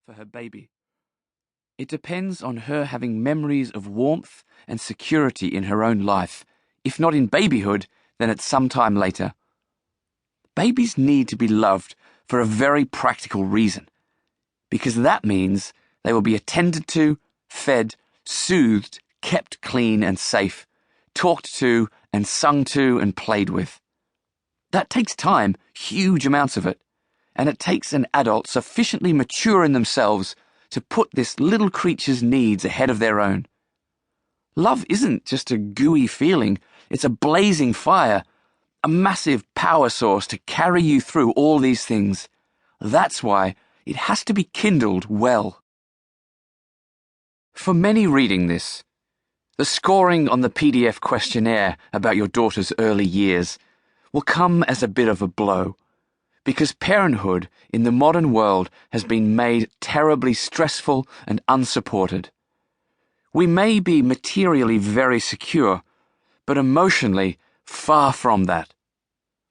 for her baby. It depends on her having memories of warmth and security in her own life, if not in babyhood, then at some time later. Babies need to be loved for a very practical reason, because that means they will be attended to, fed, soothed, kept clean and safe, talked to and sung to and played with. That takes time, huge amounts of it, and it takes an adult sufficiently mature in themselves to put this little creature's needs ahead of their own. Love isn't just a gooey feeling, it's a blazing fire, a massive power source to carry you through all these things. That's why it has to be kindled well. For many reading this, the scoring on the PDF questionnaire about your daughter's early years will come as a bit of a blow, because parenthood in the modern world has been made terribly stressful and unsupported. We may be materially very secure, but emotionally far from that.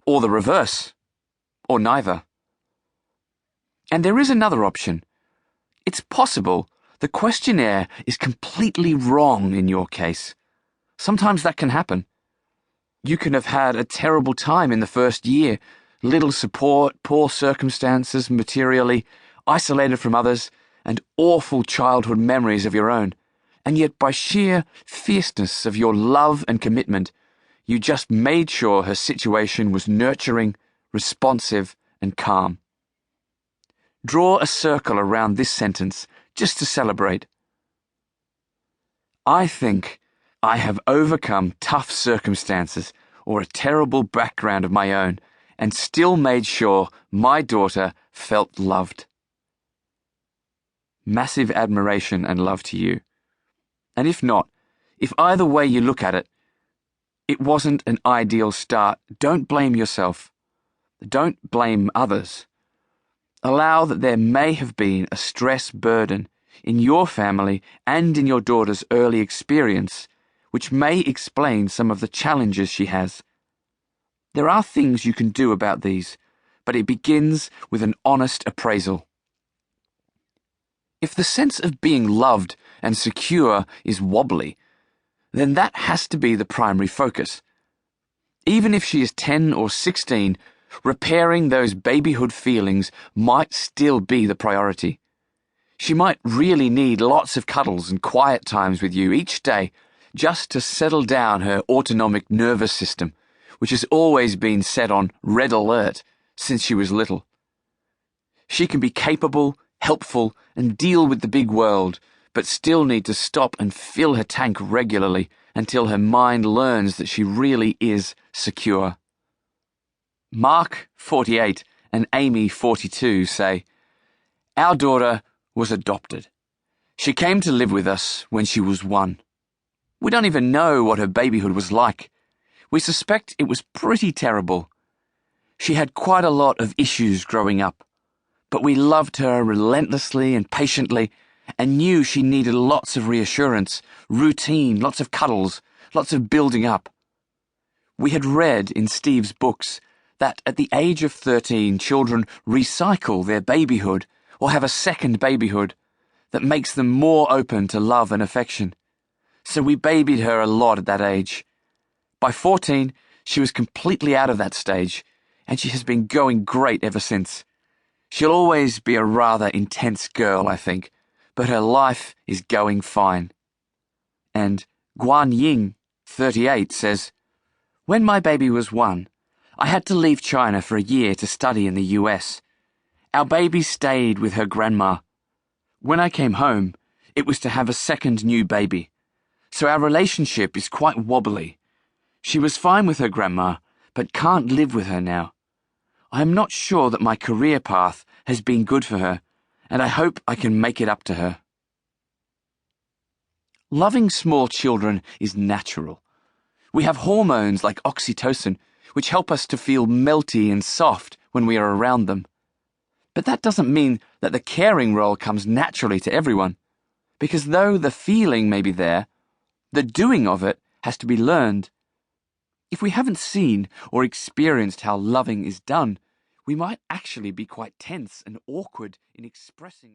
Or the reverse. Or neither. And there is another option. It's possible the questionnaire is completely wrong in your case. Sometimes that can happen. You can have had a terrible time in the first year, little support, poor circumstances materially, isolated from others, and awful childhood memories of your own. And yet by sheer fierceness of your love and commitment, you just made sure her situation was nurturing, responsive, and calm. Draw a circle around this sentence just to celebrate. I think I have overcome tough circumstances or a terrible background of my own and still made sure my daughter felt loved. Massive admiration and love to you. And if not, if either way you look at it, it wasn't an ideal start, don't blame yourself. Don't blame others. Allow that there may have been a stress burden in your family and in your daughter's early experience, which may explain some of the challenges she has. There are things you can do about these, but it begins with an honest appraisal. If the sense of being loved and secure is wobbly, then that has to be the primary focus. Even if she is 10 or 16, repairing those babyhood feelings might still be the priority. She might really need lots of cuddles and quiet times with you each day just to settle down her autonomic nervous system, which has always been set on red alert since she was little. She can be capable, helpful, and deal with the big world, but still need to stop and fill her tank regularly until her mind learns that she really is secure. Mark, 48, and Amy, 42, say, "Our daughter was adopted. She came to live with us when she was 1. We don't even know what her babyhood was like. We suspect it was pretty terrible. She had quite a lot of issues growing up, but we loved her relentlessly and patiently and knew she needed lots of reassurance, routine, lots of cuddles, lots of building up. We had read in Steve's books that at the age of 13, children recycle their babyhood or have a second babyhood that makes them more open to love and affection. So we babied her a lot at that age. By 14, she was completely out of that stage, and she has been going great ever since. She'll always be a rather intense girl, I think, but her life is going fine." And Guan Ying, 38, says, "When my baby was 1, I had to leave China for a year to study in the US. Our baby stayed with her grandma. When I came home, it was to have a second new baby. So our relationship is quite wobbly. She was fine with her grandma, but can't live with her now. I am not sure that my career path has been good for her, and I hope I can make it up to her." Loving small children is natural. We have hormones like oxytocin, which help us to feel melty and soft when we are around them. But that doesn't mean that the caring role comes naturally to everyone, because though the feeling may be there, the doing of it has to be learned. If we haven't seen or experienced how loving is done, we might actually be quite tense and awkward in expressing